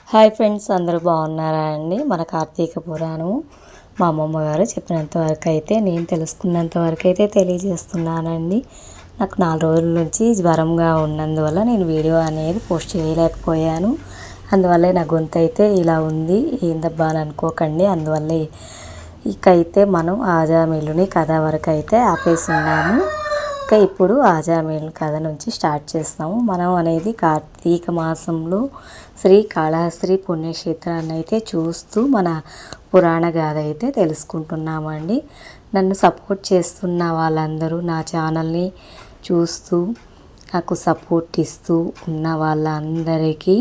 Hi friends, అందరూ బాగున్నారా అండి? మన కార్తీక పురాణం మా అమ్మమ్మ గారు చెప్పినంత వరకు అయితే, నేను తెలుసుకున్నంత వరకు అయితే తెలియజేస్తున్నానండి. నాకు 4 రోజుల నుంచి జ్వరంగా ఉన్నందువల్ల నేను వీడియో అనేది పోస్ట్ చేయలేకపోయాను. అందువల్లే నా గొంతు అయితే ఇలా ఉంది, ఏందబ్బా అని అనుకోకండి. అందువల్లే ఇకైతే మనం ఆజామిలుని కథ వరకు అయితే ఆపేస్తున్నాము. ఇంకా ఇప్పుడు ఆజామిల్ కథ నుంచి స్టార్ట్ చేస్తాము. మనం అనేది కార్తీక మాసంలో శ్రీకాళహస్తి పుణ్యక్షేత్రాన్ని అయితే చూస్తూ మన పురాణ గాథ అయితే తెలుసుకుంటున్నామండి. నన్ను సపోర్ట్ చేస్తున్న వాళ్ళందరూ, నా ఛానల్ని చూస్తూ నాకు సపోర్ట్ ఇస్తూ ఉన్న వాళ్ళందరికీ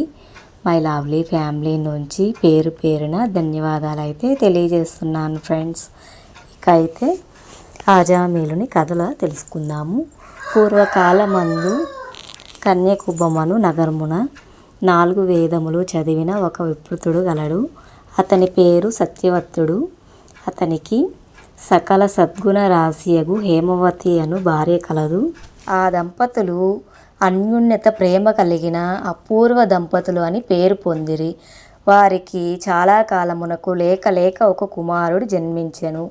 మై లవ్లీ ఫ్యామిలీ నుంచి పేరు పేరున ధన్యవాదాలు అయితే తెలియజేస్తున్నాను ఫ్రెండ్స్. ఇక అయితే ఆజామిలుని కథలో తెలుసుకుందాము. పూర్వకాలమందు కన్యకుబ్జమను నగరమున 4 వేదములు చదివిన ఒక విప్రుతుడు గలడు. అతని పేరు సత్యవతుడు. అతనికి సకల సద్గుణ రాశియగు హేమవతి అను భార్య కలదు. ఆ దంపతులు అన్యోన్యత ప్రేమ కలిగిన అపూర్వ దంపతులు అని పేరు పొందిరి. వారికి చాలా కాలమునకు లేక ఒక కుమారుడు జన్మించెను.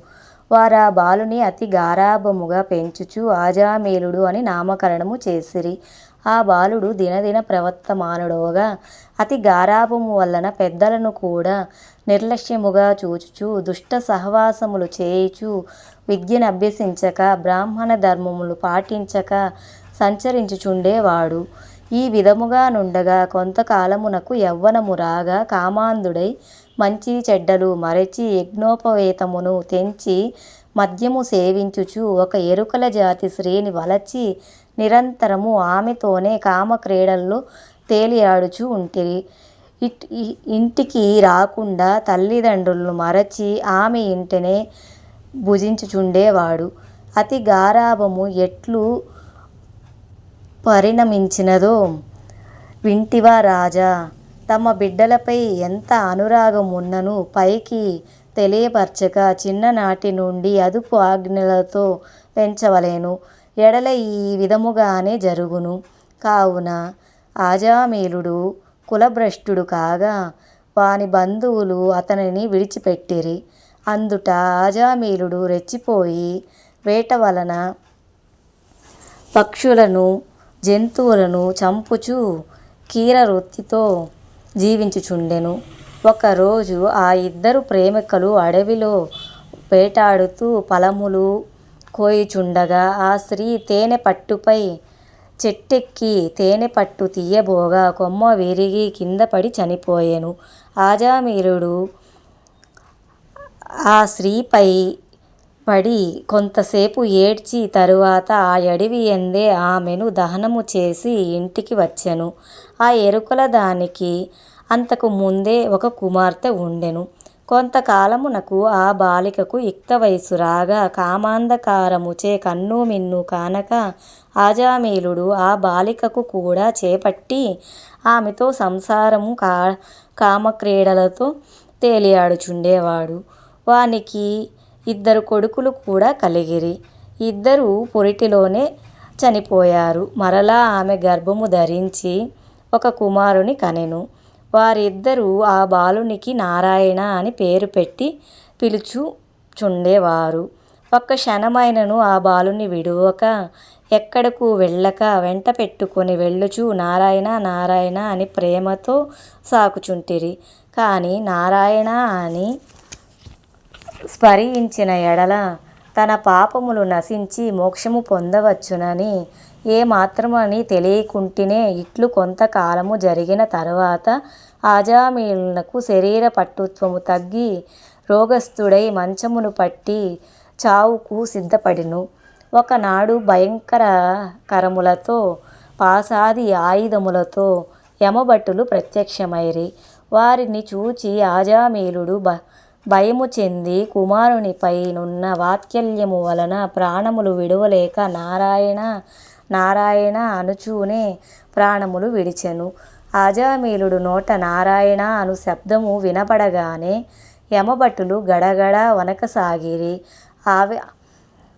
వారు ఆ బాలుని అతి గారాభముగా పెంచుచు ఆజామిలుడు అని నామకరణము చేసిరి. ఆ బాలుడు దినదిన ప్రవర్తమానుడోగా అతి గారాభము వలన పెద్దలను కూడా నిర్లక్ష్యముగా చూచుచు దుష్ట సహవాసములు చేయుచు విద్యను అభ్యసించక బ్రాహ్మణ ధర్మములు పాటించక సంచరించుచుండేవాడు. ఈ విధముగా నుండగా కొంతకాలమునకు యవ్వనము రాగా కామాంధుడై మంచి చెడ్డలు మరచి యజ్ఞోపవేతమును తెంచి మద్యము సేవించుచు ఒక ఎరుకల జాతి స్త్రీని వలచి నిరంతరము ఆమెతోనే కామక్రీడల్లో తేలియాడుచు ఉంటిరి. ఇంటికి రాకుండా తల్లిదండ్రులను మరచి ఆమె ఇంటినే భుజించుచుండేవాడు. అతి గారాభము ఎట్లు పరిణమించినదో వింటివా రాజా? తమ బిడ్డలపై ఎంత అనురాగం ఉన్నను పైకి తెలియపరచక చిన్ననాటి నుండి అదుపు ఆజ్ఞలతో పెంచవలెను ఎడల ఈ విధముగానే జరుగును. కావున ఆజామిలుడు కులభ్రష్టుడు కాగా వాని బంధువులు అతనిని విడిచిపెట్టిరి. అందుట ఆజామిలుడు రెచ్చిపోయి వేట వలన పక్షులను జంతువులను చంపుచు కీరవృత్తితో జీవించుచుండెను. ఒకరోజు ఆ ఇద్దరు ప్రేమికులు అడవిలో వేటాడుతూ ఫలములు కోయుచుండగా ఆ స్త్రీ తేనె పట్టుపై చెట్టెక్కి తేనె పట్టు తీయబోగా కొమ్మ విరిగి కింద పడి చనిపోయెను. ఆజామిలుడు ఆ స్త్రీపై పడి కొంతసేపు ఏడ్చి తరువాత ఆ అడవి యందే ఆమెను దహనము చేసి ఇంటికి వచ్చెను. ఆ ఎరుకల దానికి అంతకు ముందే ఒక కుమార్తె ఉండెను. కొంతకాలమునకు ఆ బాలికకు యుక్త వయస్సు రాగా కామాంధకారముచే కన్ను మిన్ను కానక ఆజామిలుడు ఆ బాలికకు కూడా చేపట్టి ఆమెతో సంసారము కామక్రీడలతో తేలియాడుచుండేవాడు. వానికి 2 కొడుకులు కూడా కలిగిరి. ఇద్దరు పురిటిలోనే చనిపోయారు. మరలా ఆమె గర్భము ధరించి ఒక కుమారుని కనెను. వారిద్దరూ ఆ బాలునికి నారాయణ అని పేరు పెట్టి పిలుచుచుండేవారు. ఒక్క క్షణమైనను ఆ బాలుని విడువక ఎక్కడకు వెళ్ళక వెంట పెట్టుకుని వెళ్ళుచు నారాయణ నారాయణ అని ప్రేమతో సాకుచుంటిరి. కాని నారాయణ అని స్మరించిన ఎడల తన పాపములు నశించి మోక్షము పొందవచ్చునని ఏమాత్రమని తెలియకుంటినే. ఇట్లు కొంతకాలము జరిగిన తరువాత ఆజామిలునకు శరీర పటుత్వము తగ్గి రోగస్థుడై మంచమును పట్టి చావుకు సిద్ధపడెను. ఒకనాడు భయంకర కరములతో పాశాది ఆయుధములతో యమభటులు ప్రత్యక్షమైరి. వారిని చూచి ఆజామిలుడు భయము చెంది కుమారునిపై నున్న వాత్సల్యము వలన ప్రాణములు విడువలేక నారాయణ నారాయణ అనుచూనే ప్రాణములు విడిచెను. ఆజామిలుడు నోట నారాయణ అను శబ్దము వినపడగానే యమభటులు గడగడ వణకసాగిరి.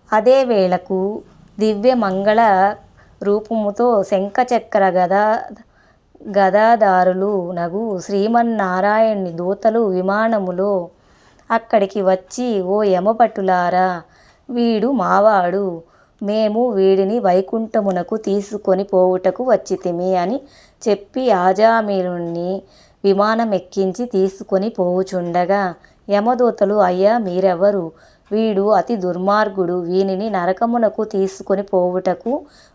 అదే వేళకు దివ్య మంగళ రూపముతో శంఖచక్ర గద గదాదారులు నగు శ్రీమన్నారాయణుని దూతలు విమానములో అక్కడికి వచ్చి, ఓ యమభటులారా, వీడు మావాడు, మేము వీడిని వైకుంఠమునకు తీసుకొని పోవుటకు వచ్చితిమి అని చెప్పి ఆజామిలుణ్ణి విమానమెక్కించి తీసుకొని పోవుచుండగా యమదూతలు, అయ్యా మీరెవరు? వీడు అతి దుర్మార్గుడు, వీనిని నరకమునకు తీసుకొని పోవుటకు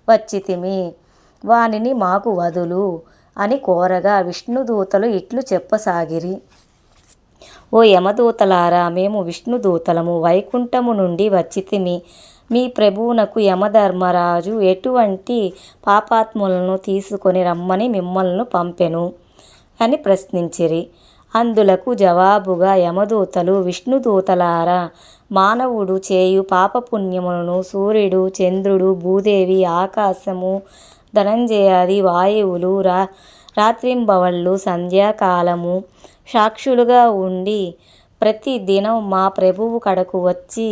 వచ్చితిమి, వానిని మాకు వదులు అని కోరగా విష్ణుదూతలు ఇట్లు చెప్పసాగిరి. ఓ యమదూతలారా, మేము విష్ణుదూతలము, వైకుంఠము నుండి వచ్చితిమి. మీ ప్రభువునకు యమధర్మరాజు ఎటువంటి పాపాత్ములను తీసుకొని రమ్మని మిమ్మల్ని పంపెను అని ప్రశ్నించిరి. అందులకు జవాబుగా యమదూతలు, విష్ణుదూతలారా, మానవుడు చేయు పాపపుణ్యములను సూర్యుడు, చంద్రుడు, భూదేవి, ఆకాశము, ధనంజయాది వాయువులు, రాత్రింబవళ్ళు, సంధ్యాకాలము సాక్షులుగా ఉండి ప్రతి దినం మా ప్రభువు కడకు వచ్చి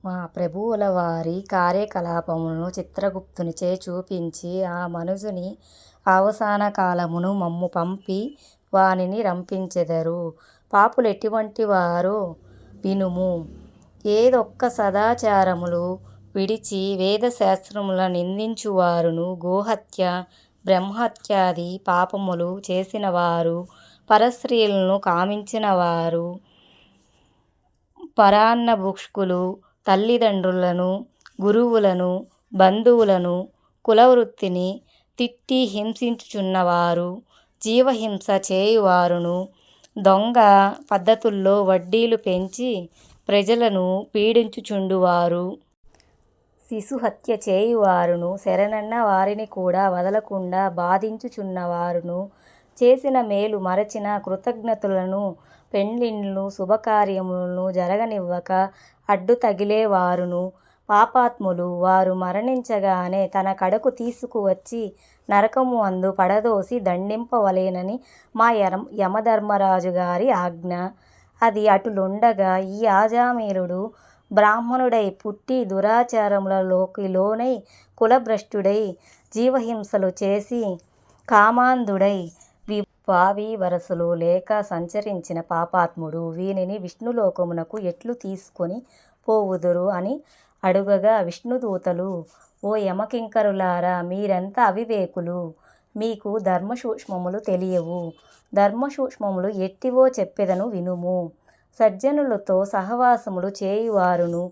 మా ప్రభువుల వారి కార్యకలాపములను చిత్రగుప్తునిచే చూపించి ఆ మనుజుని అవసాన కాలమును మమ్ము పంపి వానిని రంపించెదరు. పాపులెటువంటి వారో వినుము. ఏదొక్క సదాచారములు విడిచి వేదశాస్త్రముల నిందించువారును, గోహత్య, బ్రహ్మహత్యాది పాపములు చేసినవారు, పరస్త్రీలను కామించినవారు, పరాన్నభుక్షులు, తల్లిదండ్రులను, గురువులను, బంధువులను, కులవృత్తిని తిట్టి హింసించుచున్నవారు, జీవహింస చేయువారును, దొంగ పద్ధతుల్లో వడ్డీలు పెంచి ప్రజలను పీడించుచుండువారు, శిశుహత్య చేయువారును, శరణన్న వారిని కూడా వదలకుండా బాధించుచున్నవారును, చేసిన మేలు మరచిన కృతజ్ఞతలను, పెండ్లిళ్ళు శుభకార్యములను జరగనివ్వక అడ్డు తగిలేవారును, పాపాత్ములు, వారు మరణించగానే తన కడకు తీసుకువచ్చి నరకము అందు పడదోసి దండింపవలెనని మా యమధర్మరాజు గారి ఆజ్ఞ. అది అటులుండగా ఈ ఆజామిలుడు బ్రాహ్మణుడై పుట్టి దురాచారములలోకి లోనై కులభ్రష్టుడై జీవహింసలు చేసి కామాంధుడై వావి వరసలు లేక సంచరించిన పాపాత్ముడు, వీనిని విష్ణులోకమునకు ఎట్లు తీసుకొని పోవుదురు అని అడుగగా విష్ణుదూతలు, ఓ యమకింకరులారా, మీరెంత అవివేకులు, మీకు ధర్మసూక్ష్మములు తెలియవు. ధర్మసూక్ష్మములు ఎట్టివో చెప్పెదను వినుము. సజ్జనులతో సహవాసములు చేయువారును,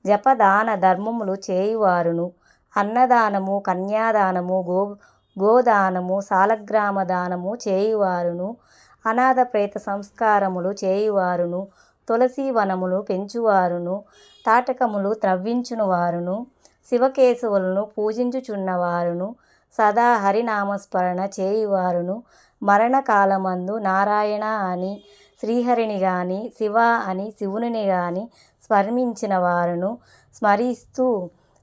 జపదాన ధర్మములు చేయువారును, అన్నదానము, కన్యాదానము, గోదానము, సాలగ్రామ దానము చేయువారును, అనాథ ప్రేత సంస్కారములు చేయువారును, తులసి వనములు పెంచువారును, తాటకములు త్రవ్వించువారును, శివకేశవులను పూజించుచున్నవారును, సదా హరినామస్మరణ చేయువారును, మరణకాలమందు నారాయణ అని శ్రీహరిని గాని, శివ అని శివుని గాని స్మరించిన వారును, స్మరిస్తూ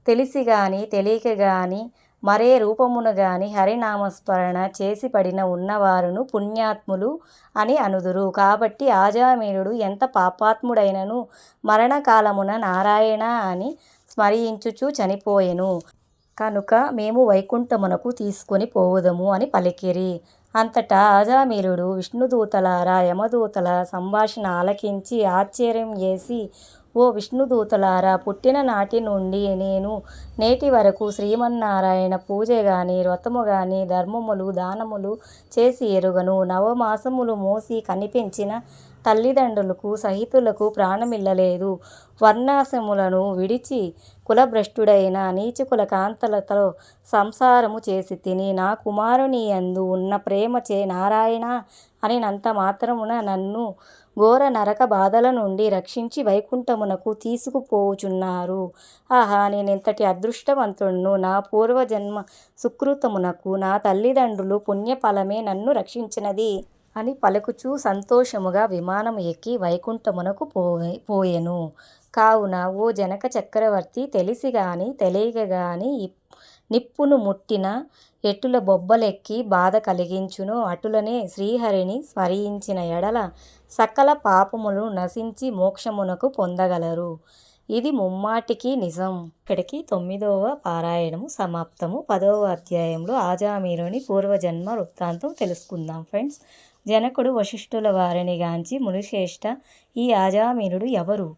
తెలిసి గాని తెలియక గాని మరే రూపమును గాని హరినామస్మరణ చేసి పడిన ఉన్నవారును పుణ్యాత్ములు అని అనుదురు. కాబట్టి ఆజామిలుడు ఎంత పాపాత్ముడైనను మరణకాలమున నారాయణ అని స్మరించుచు చనిపోయెను కనుక మేము వైకుంఠమునకు తీసుకొని పోవుదము అని పలికిరి. అంతటా ఆజామిలుడు విష్ణుదూతలారా, యమదూతల సంభాషణ ఆలకించి ఆశ్చర్యం చేసి, ఓ విష్ణుదూతలారా, పుట్టిన నాటి నుండి నేను నేటి వరకు శ్రీమన్నారాయణ పూజ గాని, వ్రతము గాని, ధర్మములు దానములు చేసి ఎరుగను. నవమాసములు మోసి కనిపించిన తల్లిదండ్రులకు సహితులకు ప్రాణమిల్లలేదు. వర్ణాశ్రములను విడిచి కులభ్రష్టుడైన నీచకుల కాంతలతో సంసారము చేసి తిని, నా కుమారుని యందు ఉన్న ప్రేమచే నారాయణ అని నంత మాత్రమున నన్ను ఘోర నరక బాధల నుండి రక్షించి వైకుంఠమునకు తీసుకుపోవుచున్నారు. ఆహా, నేనెంతటి అదృష్టవంతుడను! నా పూర్వజన్మ సుకృతమునకు నా తల్లిదండ్రులు పుణ్యఫలమే నన్ను రక్షించినది అని పలుకుచూ సంతోషముగా విమానం ఎక్కి వైకుంఠమునకు పోయెను. కావున ఓ జనక చక్రవర్తి, తెలిసి గాని తెలియక గాని నిప్పును ముట్టిన ఎటుల బొబ్బలెక్కి బాధ కలిగించునో అటులనే శ్రీహరిని స్మరించిన ఎడల సకల పాపములు నశించి మోక్షమునకు పొందగలరు. ఇది ముమ్మాటికి నిజం. ఇక్కడికి 9వ పారాయణము సమాప్తము. 10వ అధ్యాయంలో ఆజామీరుని పూర్వజన్మ వృత్తాంతం తెలుసుకుందాం ఫ్రెండ్స్. జనకుడు వశిష్ఠుల వారిని గాంచి, మునిశ్రేష్ఠ, ఈ ఆజామీరుడు ఎవరు?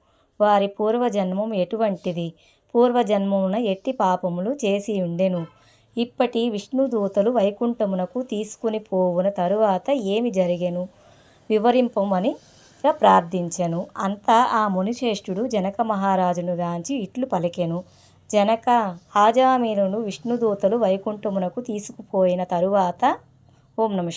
వారి పూర్వజన్మం ఎటువంటిది? పూర్వజన్మమున ఎట్టి పాపములు చేసి ఉండెను? ఇప్పటి విష్ణుదూతలు వైకుంఠమునకు తీసుకుని పోవున తరువాత ఏమి జరిగెను వివరింపమని ప్రార్థించెను. అంతా ఆ మునిశ్రేష్ఠుడు జనక మహారాజును గాంచి ఇట్లు పలికెను. జనక, ఆజామీరును విష్ణుదూతలు వైకుంఠమునకు తీసుకుపోయిన తరువాత ఓం నమ